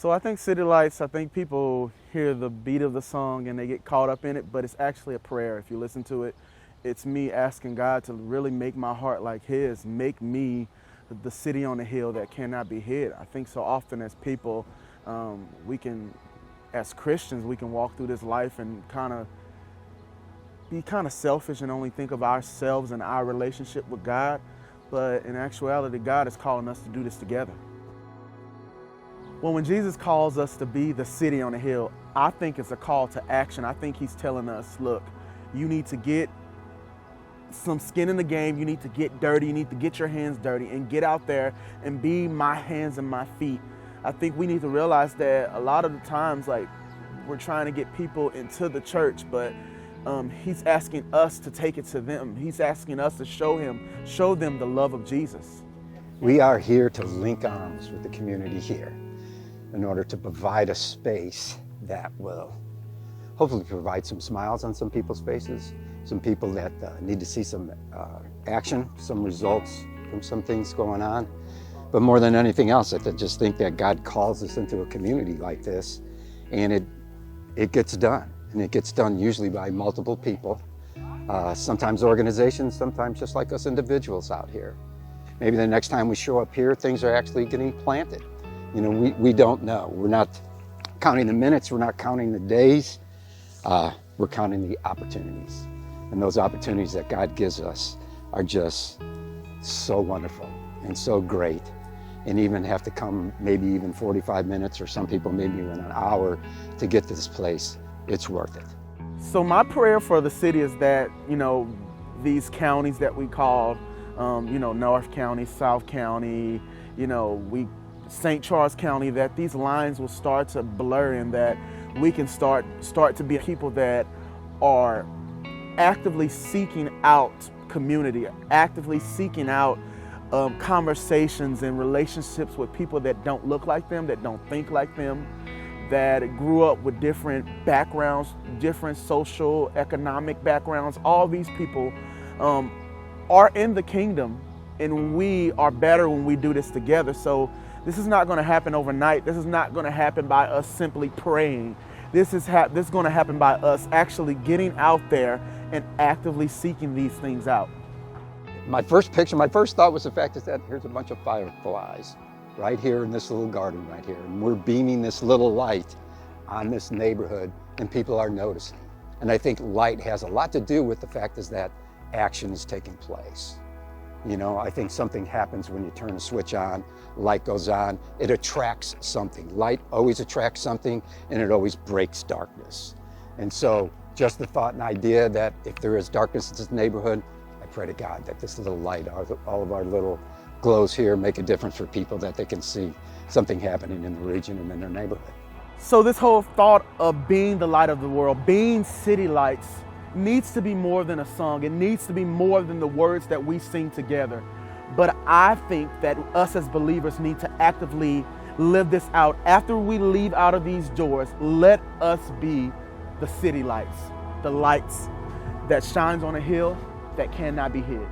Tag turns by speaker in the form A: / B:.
A: So I think City Lights, I think people hear the beat of the song and they get caught up in it, but it's actually a prayer. If you listen to it, it's me asking God to really make my heart like His, make me the city on the hill that cannot be hid. I think so often as people, as Christians, we can walk through this life and be kind of selfish and only think of ourselves and our relationship with God. But in actuality, God is calling us to do this together. Well, when Jesus calls us to be the city on the hill, I think it's a call to action. I think He's telling us, look, you need to get some skin in the game. You need to get dirty. You need to get your hands dirty and get out there and be my hands and my feet. I think we need to realize that a lot of the times, like, we're trying to get people into the church, but He's asking us to take it to them. He's asking us to show them the love of Jesus.
B: We are here to link arms with the community here in order to provide a space that will hopefully provide some smiles on some people's faces, some people that need to see some action, some results from some things going on. But more than anything else, I just think that God calls us into a community like this, and it gets done. And it gets done usually by multiple people, sometimes organizations, sometimes just like us individuals out here. Maybe the next time we show up here, things are actually getting planted. You know, we don't know. We're not counting the minutes, we're not counting the days, we're counting the opportunities. And those opportunities that God gives us are just so wonderful and so great. And even have to come maybe even 45 minutes or some people maybe even an hour to get to this place, it's worth it.
A: So my prayer for the city is that, these counties that we call, North County, South County, St. Charles County, that these lines will start to blur and that we can start to be people that are actively seeking out community, actively seeking out conversations and relationships with people that don't look like them, that don't think like them, that grew up with different backgrounds, different social, economic backgrounds. All these people are in the kingdom, and we are better when we do this together. So this is not going to happen overnight. This is not going to happen by us simply praying. This is going to happen by us actually getting out there and actively seeking these things out.
B: My first thought was the fact is that here's a bunch of fireflies right here in this little garden right here. And we're beaming this little light on this neighborhood and people are noticing. And I think light has a lot to do with the fact is that action is taking place. I think something happens when you turn a switch on, light goes on, it attracts something. Light always attracts something and it always breaks darkness. And so just the thought and idea that if there is darkness in this neighborhood, I pray to God that this little light, all of our little glows here make a difference for people, that they can see something happening in the region and in their neighborhood.
A: So this whole thought of being the light of the world, being city lights, needs to be more than a song. It needs to be more than the words that we sing together. But I think that us as believers need to actively live this out. After we leave out of these doors, let us be the city lights, the lights that shines on a hill that cannot be hid.